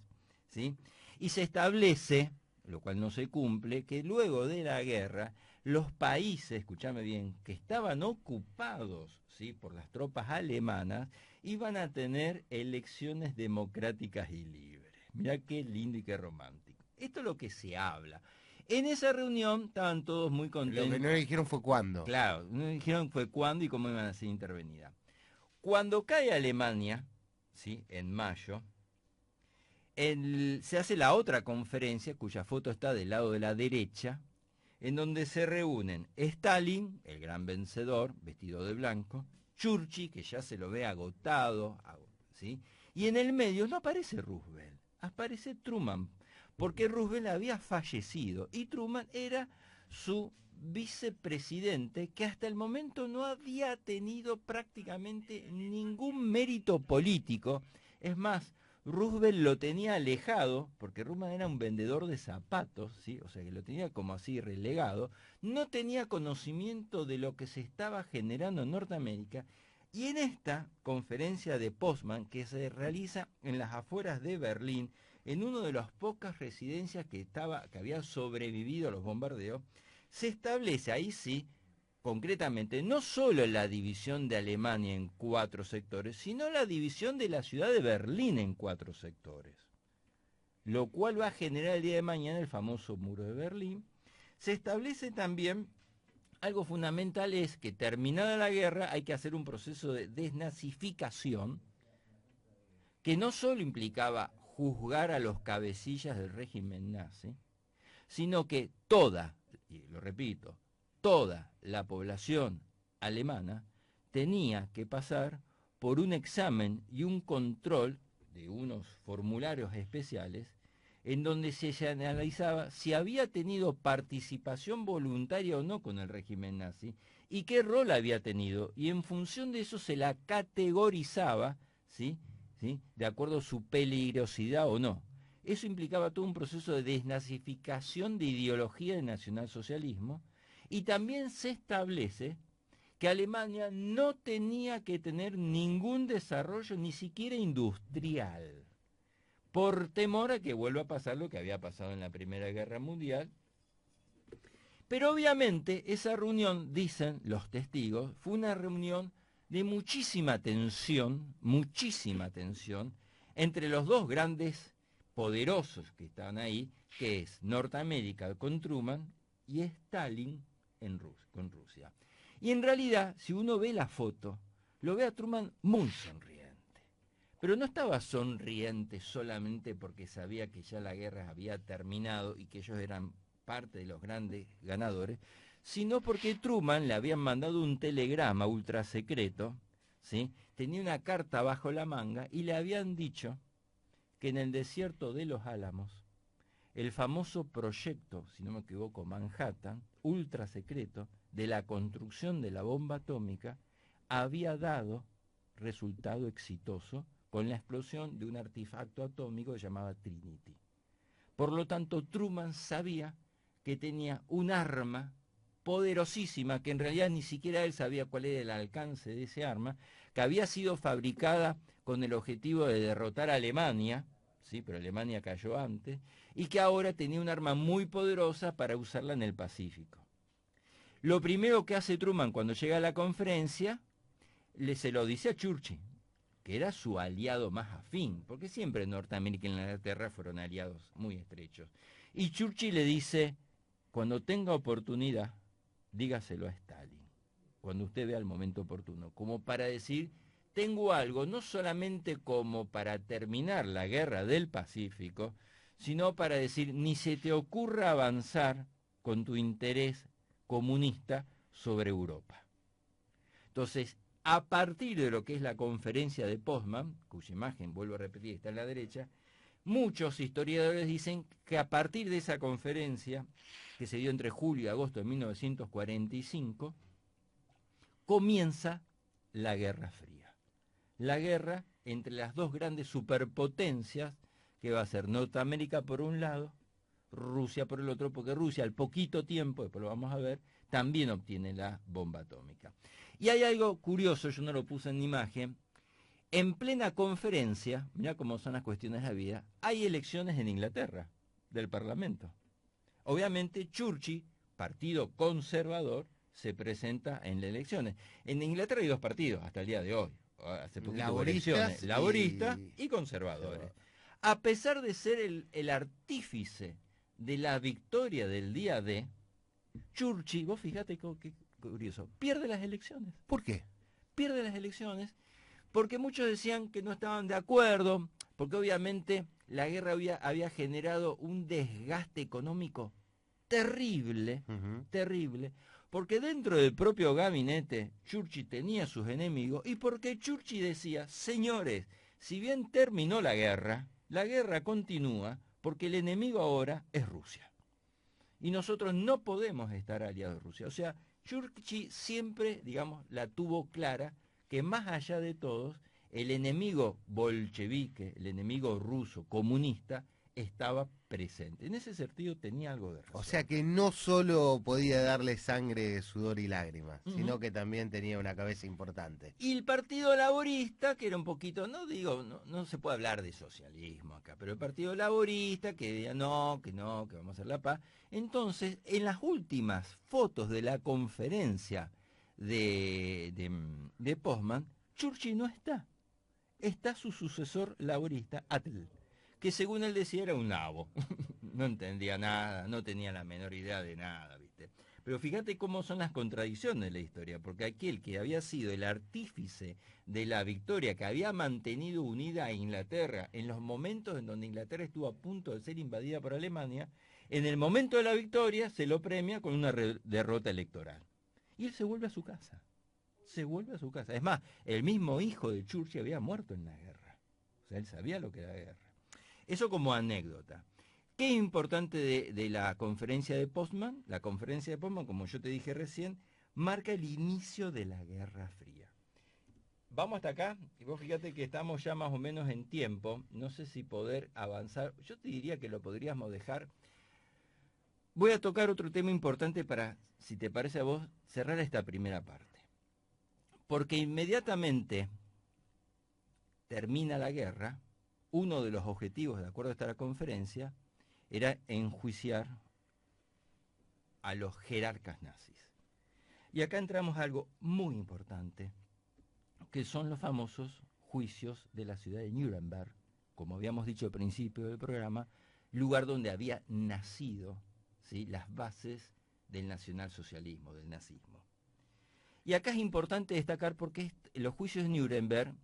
Speaker 1: ¿sí? Y se establece, lo cual no se cumple, que luego de la guerra, los países, escúchame bien, que estaban ocupados, ¿sí?, por las tropas alemanas, iban a tener elecciones democráticas y libres. Mirá qué lindo y qué romántico. Esto es lo que se habla. En esa reunión estaban todos muy contentos.
Speaker 2: Lo que no dijeron fue cuándo.
Speaker 1: Claro, no dijeron fue cuándo y cómo iban a ser intervenidas. Cuando cae Alemania, ¿sí?, en mayo, se hace la otra conferencia, cuya foto está del lado de la derecha, en donde se reúnen Stalin, el gran vencedor, vestido de blanco, Churchill, que ya se lo ve agotado, ¿sí?, y en el medio no aparece Roosevelt, aparece Truman, porque Roosevelt había fallecido y Truman era su vicepresidente, que hasta el momento no había tenido prácticamente ningún mérito político. Es más, Roosevelt lo tenía alejado, porque Truman era un vendedor de zapatos, ¿sí? O sea que lo tenía como así relegado, no tenía conocimiento de lo que se estaba generando en Norteamérica, y en esta conferencia de Potsdam, que se realiza en las afueras de Berlín, en una de las pocas residencias que había sobrevivido a los bombardeos, se establece ahí sí, concretamente, no solo la división de Alemania en 4 sectores, sino la división de la ciudad de Berlín en 4 sectores, lo cual va a generar el día de mañana el famoso muro de Berlín. Se establece también algo fundamental, es que terminada la guerra hay que hacer un proceso de desnazificación que no solo implicaba juzgar a los cabecillas del régimen nazi, sino que toda, y lo repito, toda la población alemana tenía que pasar por un examen y un control de unos formularios especiales en donde se analizaba si había tenido participación voluntaria o no con el régimen nazi y qué rol había tenido, y en función de eso se la categorizaba, ¿sí? ¿Sí? De acuerdo a su peligrosidad o no. Eso implicaba todo un proceso de desnazificación de ideología del nacionalsocialismo, y también se establece que Alemania no tenía que tener ningún desarrollo, ni siquiera industrial, por temor a que vuelva a pasar lo que había pasado en la Primera Guerra Mundial. Pero obviamente esa reunión, dicen los testigos, fue una reunión de muchísima tensión entre los dos grandes poderosos que estaban ahí, que es Norteamérica con Truman y Stalin con Rusia. Y en realidad, si uno ve la foto, lo ve a Truman muy sonriente. Pero no estaba sonriente solamente porque sabía que ya la guerra había terminado y que ellos eran parte de los grandes ganadores, sino porque Truman le habían mandado un telegrama ultra secreto, ¿sí? Tenía una carta bajo la manga y le habían dicho que en el desierto de los Álamos, el famoso proyecto, si no me equivoco, Manhattan, ultra secreto, de la construcción de la bomba atómica, había dado resultado exitoso con la explosión de un artefacto atómico llamado Trinity. Por lo tanto, Truman sabía que tenía un arma poderosísima, que en realidad ni siquiera él sabía cuál era el alcance de ese arma, que había sido fabricada con el objetivo de derrotar a Alemania, ¿sí? Pero Alemania cayó antes, y que ahora tenía un arma muy poderosa para usarla en el Pacífico. Lo primero que hace Truman cuando llega a la conferencia, se lo dice a Churchill, que era su aliado más afín, porque siempre Norteamérica y Inglaterra fueron aliados muy estrechos. Y Churchill le dice, cuando tenga oportunidad, dígaselo a Stalin, cuando usted vea el momento oportuno, como para decir, tengo algo, no solamente como para terminar la guerra del Pacífico, sino para decir, ni se te ocurra avanzar con tu interés comunista sobre Europa. Entonces, a partir de lo que es la conferencia de Potsdam, cuya imagen, vuelvo a repetir, está en la derecha, muchos historiadores dicen que a partir de esa conferencia, que se dio entre julio y agosto de 1945, comienza la Guerra Fría. La guerra entre las dos grandes superpotencias, que va a ser Norteamérica por un lado, Rusia por el otro, porque Rusia al poquito tiempo, después lo vamos a ver, también obtiene la bomba atómica. Y hay algo curioso, yo no lo puse en imagen, en plena conferencia, mira cómo son las cuestiones de la vida, hay elecciones en Inglaterra, del Parlamento. Obviamente Churchill, partido conservador, se presenta en las elecciones. En Inglaterra hay dos partidos hasta el día de hoy, hace poquito hubo elecciones, laboristas y conservadores. A pesar de ser el artífice de la victoria del día D, Churchill, vos fíjate qué curioso, pierde las elecciones.
Speaker 2: ¿Por qué?
Speaker 1: Pierde las elecciones porque muchos decían que no estaban de acuerdo, porque obviamente la guerra había generado un desgaste económico terrible, terrible, porque dentro del propio gabinete Churchill tenía sus enemigos y porque Churchill decía, señores, si bien terminó la guerra continúa porque el enemigo ahora es Rusia. Y nosotros no podemos estar aliados de Rusia. O sea, Churchill siempre, digamos, la tuvo clara que más allá de todos, el enemigo bolchevique, el enemigo ruso, comunista, estaba presente. En ese sentido tenía algo de razón.
Speaker 2: O sea que no solo podía darle sangre, sudor y lágrimas, sino que también tenía una cabeza importante.
Speaker 1: Y el Partido Laborista, que era un poquito, no digo, no se puede hablar de socialismo acá, pero el Partido Laborista que decía que vamos a hacer la paz. Entonces, en las últimas fotos de la conferencia de Postman, Churchill no está. Está su sucesor laborista, Attlee, que según él decía era un nabo. No entendía nada, no tenía la menor idea de nada, ¿viste? Pero fíjate cómo son las contradicciones de la historia, porque aquel que había sido el artífice de la victoria, que había mantenido unida a Inglaterra en los momentos en donde Inglaterra estuvo a punto de ser invadida por Alemania, en el momento de la victoria se lo premia con una derrota electoral. Y él se vuelve a su casa. Se vuelve a su casa. Es más, el mismo hijo de Churchill había muerto en la guerra. O sea, él sabía lo que era guerra. Eso como anécdota. ¿Qué es importante de la conferencia de Postman? La conferencia de Postman, como yo te dije recién, marca el inicio de la Guerra Fría. Vamos hasta acá, y vos fíjate que estamos ya más o menos en tiempo. No sé si poder avanzar. Yo te diría que lo podríamos dejar. Voy a tocar otro tema importante para, si te parece a vos, cerrar esta primera parte. Porque inmediatamente termina la guerra, uno de los objetivos, de acuerdo a esta conferencia, era enjuiciar a los jerarcas nazis. Y acá entramos a algo muy importante, que son los famosos juicios de la ciudad de Nuremberg, como habíamos dicho al principio del programa, lugar donde había nacido, ¿sí?, las bases del nacionalsocialismo, del nazismo. Y acá es importante destacar porque los juicios de Nuremberg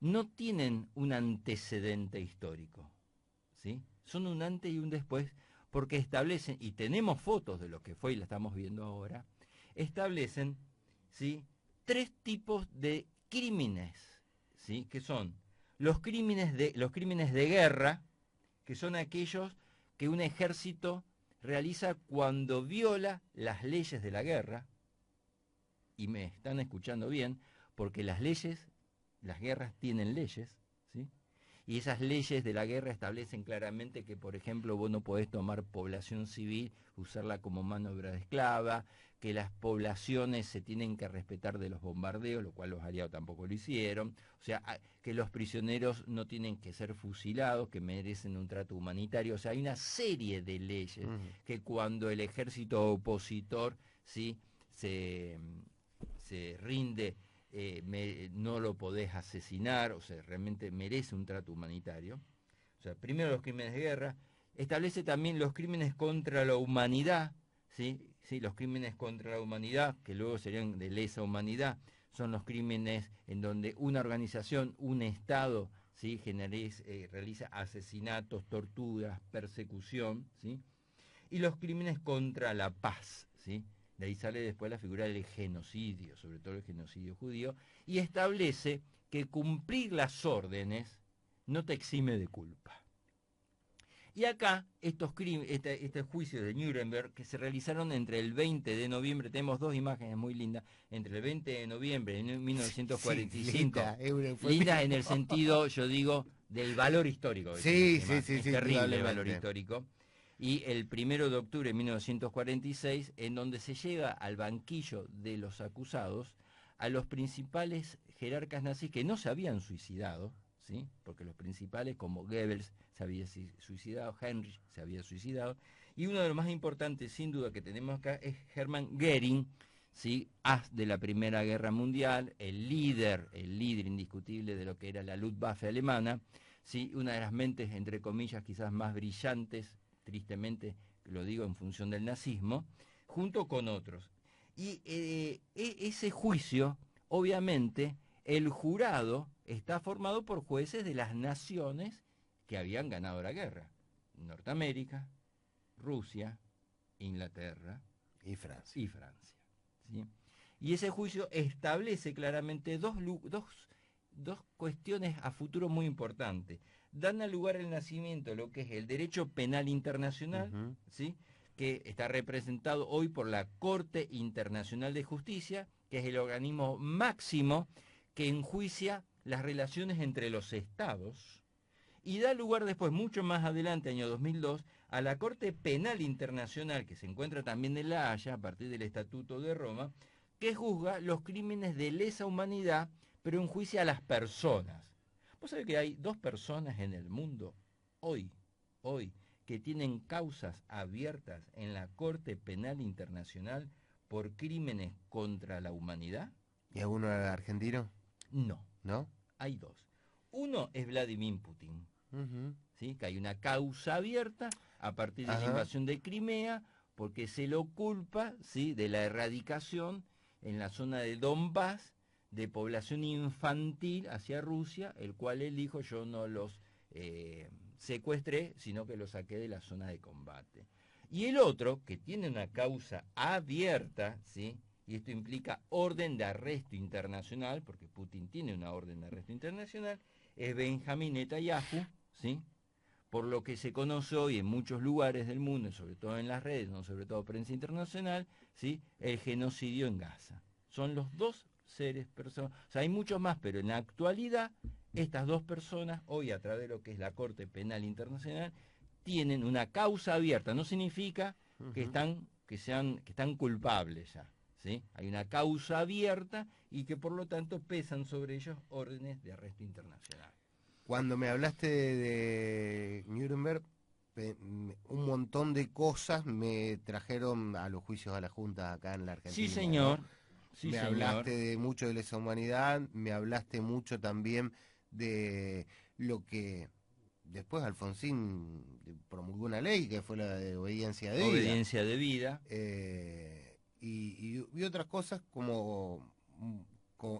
Speaker 1: no tienen un antecedente histórico, ¿sí? Son un antes y un después porque establecen, y tenemos fotos de lo que fue y la estamos viendo ahora, establecen, ¿sí?, tres tipos de crímenes, ¿sí?, que son los crímenes de guerra, que son aquellos que un ejército realiza cuando viola las leyes de la guerra, y me están escuchando bien, porque las guerras tienen leyes, ¿sí? Y esas leyes de la guerra establecen claramente que, por ejemplo, vos no podés tomar población civil, usarla como mano de obra esclava, que las poblaciones se tienen que respetar de los bombardeos, lo cual los aliados tampoco lo hicieron, o sea, que los prisioneros no tienen que ser fusilados, que merecen un trato humanitario, o sea, hay una serie de leyes que cuando el ejército opositor, ¿sí?, se rinde, no lo podés asesinar, o sea, realmente merece un trato humanitario. O sea, primero los crímenes de guerra, establece también los crímenes contra la humanidad, ¿sí? Sí, los crímenes contra la humanidad, que luego serían de lesa humanidad, son los crímenes en donde una organización, un Estado, ¿sí?, realiza asesinatos, torturas, persecución, ¿sí? Y los crímenes contra la paz, ¿sí? De ahí sale después la figura del genocidio, sobre todo el genocidio judío, y establece que cumplir las órdenes no te exime de culpa. Y acá, este juicio de Nuremberg, que se realizaron entre el 20 de noviembre, tenemos dos imágenes muy lindas, entre el 20 de noviembre de 1945,
Speaker 2: sí,
Speaker 1: lindas en el sentido, yo digo, del valor histórico.
Speaker 2: Sí,
Speaker 1: es terrible el valor histórico. Y el 1 de octubre de 1946, en donde se llega al banquillo de los acusados a los principales jerarcas nazis que no se habían suicidado, ¿sí?, porque los principales, como Goebbels, se había suicidado, Heinrich se había suicidado, y uno de los más importantes, sin duda, que tenemos acá es Hermann Göring, ¿sí?, as de la Primera Guerra Mundial, el líder indiscutible de lo que era la Luftwaffe alemana, ¿sí?, una de las mentes, entre comillas, quizás más brillantes, tristemente lo digo en función del nazismo, junto con otros. Y ese juicio, obviamente, el jurado está formado por jueces de las naciones que habían ganado la guerra. Norteamérica, Rusia, Inglaterra
Speaker 2: y Francia.
Speaker 1: ¿Sí? Y ese juicio establece claramente dos cuestiones a futuro muy importantes. Dan lugar al nacimiento lo que es el derecho penal internacional, ¿sí?, que está representado hoy por la Corte Internacional de Justicia, que es el organismo máximo que enjuicia las relaciones entre los estados y da lugar después, mucho más adelante, año 2002, a la Corte Penal Internacional, que se encuentra también en La Haya, a partir del Estatuto de Roma, que juzga los crímenes de lesa humanidad, pero enjuicia a las personas. Vos sabés que hay 2 personas en el mundo, hoy, que tienen causas abiertas en la Corte Penal Internacional por crímenes contra la humanidad.
Speaker 2: ¿Y alguno argentino?
Speaker 1: No,
Speaker 2: ¿No?
Speaker 1: hay 2. Uno es Vladimir Putin,
Speaker 2: Uh-huh.
Speaker 1: ¿sí? Que hay una causa abierta a partir de la invasión de Crimea, porque se lo culpa, ¿sí?, de la erradicación en la zona de Donbass de población infantil hacia Rusia, el cual él dijo: yo no los secuestré, sino que los saqué de la zona de combate. Y el otro, que tiene una causa abierta, ¿sí?, y esto implica orden de arresto internacional, porque Putin tiene una orden de arresto internacional, es Benjamín Netanyahu, ¿sí?, por lo que se conoce hoy en muchos lugares del mundo, sobre todo en las redes, no sobre todo prensa internacional, ¿sí?, el genocidio en Gaza. Son los 2 seres personas, o sea, hay muchos más, pero en la actualidad estas 2 personas, hoy a través de lo que es la Corte Penal Internacional, tienen una causa abierta. No significa que están culpables ya, ¿sí? Hay una causa abierta y que por lo tanto pesan sobre ellos órdenes de arresto internacional.
Speaker 2: Cuando me hablaste de Nuremberg, un montón de cosas me trajeron a los juicios a la Junta acá en la Argentina.
Speaker 1: Sí, señor.
Speaker 2: ¿No?
Speaker 1: Sí,
Speaker 2: Me
Speaker 1: señor.
Speaker 2: hablaste de mucho de lesa humanidad, me hablaste mucho también de lo que después Alfonsín promulgó una ley que fue la de obediencia de vida.
Speaker 1: Obediencia de vida.
Speaker 2: Y otras cosas como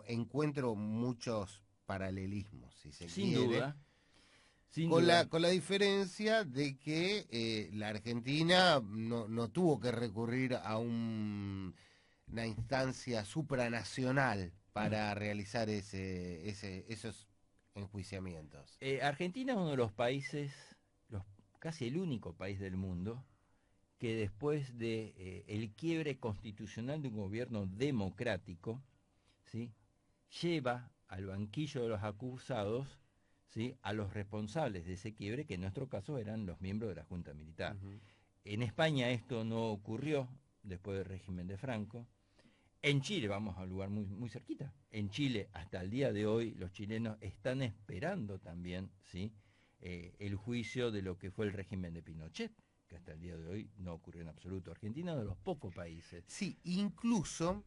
Speaker 2: encuentro muchos paralelismos, si se
Speaker 1: Sin
Speaker 2: quiere.
Speaker 1: duda. Sin
Speaker 2: Con
Speaker 1: duda.
Speaker 2: la diferencia de que la Argentina no tuvo que recurrir a una instancia supranacional para realizar esos enjuiciamientos.
Speaker 1: Argentina es uno de los países, casi el único país del mundo, que después de el quiebre constitucional de un gobierno democrático, ¿sí?, lleva al banquillo de los acusados, ¿sí?, a los responsables de ese quiebre, que en nuestro caso eran los miembros de la Junta Militar.
Speaker 2: Uh-huh.
Speaker 1: En España esto no ocurrió después del régimen de Franco. En Chile, vamos a un lugar muy, muy cerquita, en Chile hasta el día de hoy los chilenos están esperando también, ¿sí?, el juicio de lo que fue el régimen de Pinochet, que hasta el día de hoy no ocurrió en absoluto. Argentina es uno de los pocos países.
Speaker 2: Sí, incluso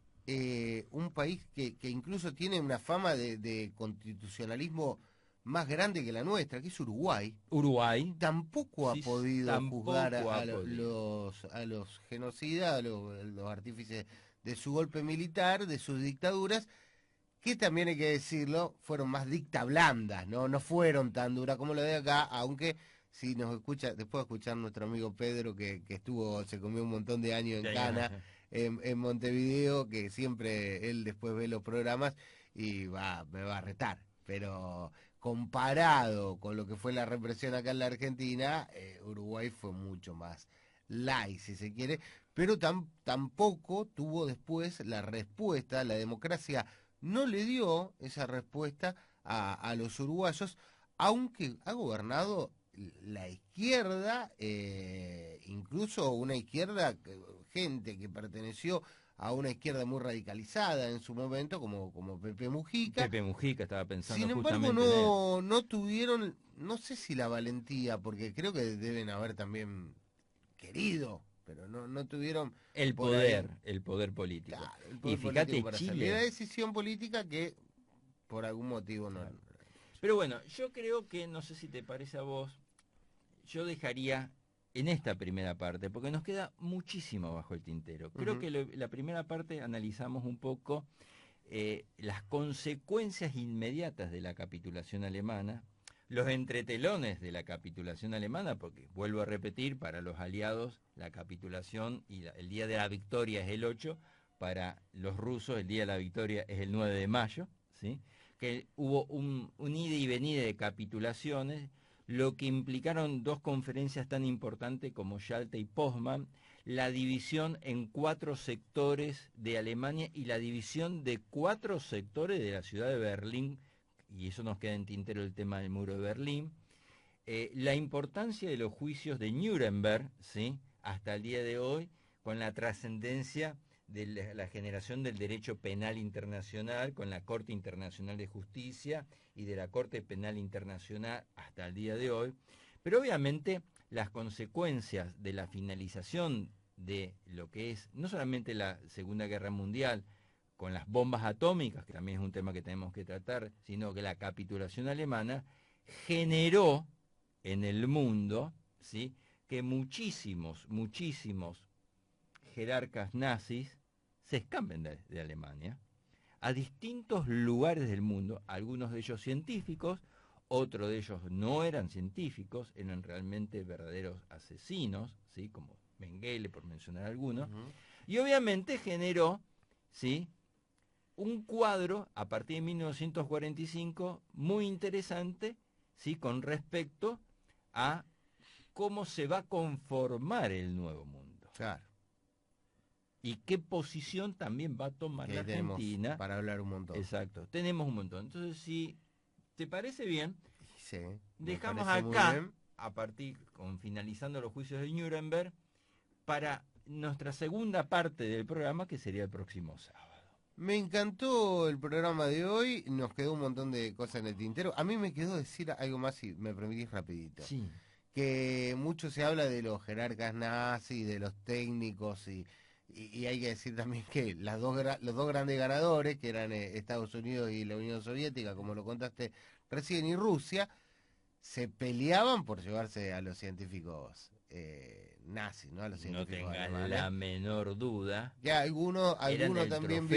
Speaker 2: un país que incluso tiene una fama de constitucionalismo más grande que la nuestra, que es Uruguay.
Speaker 1: Uruguay
Speaker 2: Tampoco ha podido juzgar a los genocidas, a los artífices de su golpe militar, de sus dictaduras, que también hay que decirlo, fueron más dicta blandas, no fueron tan duras como la de acá, aunque si nos escucha, después de escuchar nuestro amigo Pedro, que se comió un montón de años en Cana, en Montevideo, que siempre él después ve los programas y me va a retar, pero comparado con lo que fue la represión acá en la Argentina, Uruguay fue mucho más light, si se quiere, pero tampoco tuvo después la respuesta, la democracia no le dio esa respuesta a los uruguayos, aunque ha gobernado la izquierda, incluso una izquierda, gente que perteneció a una izquierda muy radicalizada en su momento, como Pepe Mujica.
Speaker 1: Pepe Mujica, estaba pensando.
Speaker 2: Sin embargo, no tuvieron, no sé si la valentía, porque creo que deben haber también querido, pero no tuvieron
Speaker 1: el poder político.
Speaker 2: Claro, el poder
Speaker 1: y fíjate,
Speaker 2: político para
Speaker 1: Chile.
Speaker 2: hacer la decisión política que por algún motivo no.
Speaker 1: Claro. Pero bueno, yo creo que, no sé si te parece a vos, yo dejaría en esta primera parte, porque nos queda muchísimo bajo el tintero. Creo que la primera parte analizamos un poco las consecuencias inmediatas de la capitulación alemana, los entretelones de la capitulación alemana, porque vuelvo a repetir, para los aliados la capitulación y el día de la victoria es el 8, para los rusos el día de la victoria es el 9 de mayo, ¿sí?, que hubo un ida y venida de capitulaciones, lo que implicaron 2 conferencias tan importantes como Yalta y Potsdam, la división en 4 sectores de Alemania y la división de 4 sectores de la ciudad de Berlín, y eso nos queda en tintero el tema del muro de Berlín, la importancia de los juicios de Nuremberg, ¿sí? Hasta el día de hoy, con la trascendencia de la generación del derecho penal internacional, con la Corte Internacional de Justicia y de la Corte Penal Internacional hasta el día de hoy, pero obviamente las consecuencias de la finalización de lo que es no solamente la Segunda Guerra Mundial, con las bombas atómicas, que también es un tema que tenemos que tratar, sino que la capitulación alemana generó en el mundo, ¿sí?, que muchísimos jerarcas nazis se escapen de Alemania a distintos lugares del mundo, algunos de ellos científicos, otros de ellos no eran científicos, eran realmente verdaderos asesinos, ¿sí?, como Mengele, por mencionar algunos, y obviamente generó, ¿sí?, un cuadro a partir de 1945 muy interesante, ¿sí?, con respecto a cómo se va a conformar el nuevo mundo.
Speaker 2: Claro.
Speaker 1: Y qué posición también va a tomar la Argentina.
Speaker 2: Para hablar un montón.
Speaker 1: Exacto, tenemos un montón. Entonces, si te parece bien,
Speaker 2: sí,
Speaker 1: dejamos acá, a partir, finalizando los juicios de Nuremberg, para nuestra segunda parte del programa, que sería el próximo sábado.
Speaker 2: Me encantó el programa de hoy, nos quedó un montón de cosas en el tintero. A mí me quedó decir algo más, si me permitís rapidito.
Speaker 1: Sí.
Speaker 2: Que mucho se habla de los jerarcas nazis, de los técnicos, y hay que decir también que los dos grandes ganadores, que eran Estados Unidos y la Unión Soviética, como lo contaste recién, y Rusia, se peleaban por llevarse a los científicos nazis, ¿no? A los científicos
Speaker 1: no tengan
Speaker 2: alemanes.
Speaker 1: la menor duda.
Speaker 2: Que alguno también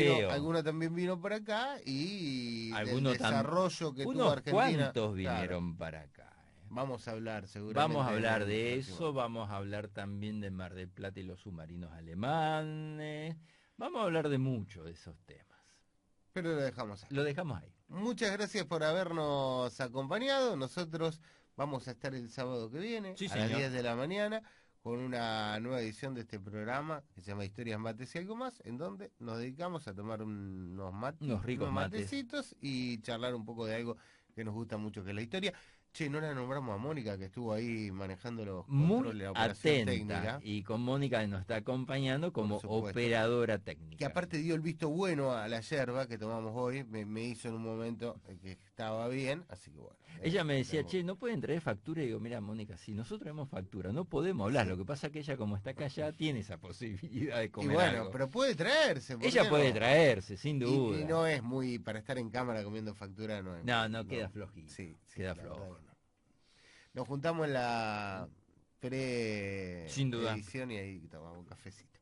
Speaker 2: vino para acá, y el desarrollo que tuvo Argentina.
Speaker 1: ¿Cuántos vinieron para acá?
Speaker 2: Vamos a hablar seguramente.
Speaker 1: Vamos a hablar de eso, vamos a hablar también de Mar del Plata y los submarinos alemanes. Vamos a hablar de muchos de esos temas.
Speaker 2: Pero lo dejamos ahí.
Speaker 1: Lo dejamos ahí.
Speaker 2: Muchas gracias por habernos acompañado. Nosotros vamos a estar el sábado que viene, a las 10 de la mañana, con una nueva edición de este programa que se llama Historias, Mates y Algo Más, en donde nos dedicamos a tomar unos ricos matecitos y charlar un poco de algo que nos gusta mucho, que es la historia. Che, no la nombramos a Mónica, que estuvo ahí manejando los controles de la operación técnica.
Speaker 1: Y con Mónica nos está acompañando como operadora técnica.
Speaker 2: Que aparte dio el visto bueno a la yerba que tomamos hoy, me hizo en un momento que estaba bien, así que bueno.
Speaker 1: Ella me decía, che, ¿no pueden traer factura? Y digo, mira, Mónica, si nosotros tenemos factura, no podemos hablar. Sí. Lo que pasa es que ella, como está acá ya, tiene esa posibilidad de comer.
Speaker 2: Y bueno,
Speaker 1: algo.
Speaker 2: Pero puede traerse.
Speaker 1: Ella puede traerse, sin duda.
Speaker 2: Y no es muy, para estar en cámara comiendo factura, no es.
Speaker 1: No, queda flojito.
Speaker 2: Sí,
Speaker 1: queda flojo.
Speaker 2: Nos juntamos en la pre-edición y ahí tomamos un cafecito.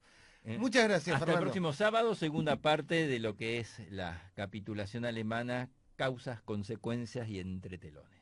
Speaker 2: Muchas gracias,
Speaker 1: Hasta
Speaker 2: Fernando.
Speaker 1: El próximo sábado, segunda parte de lo que es la capitulación alemana, causas, consecuencias y entretelones.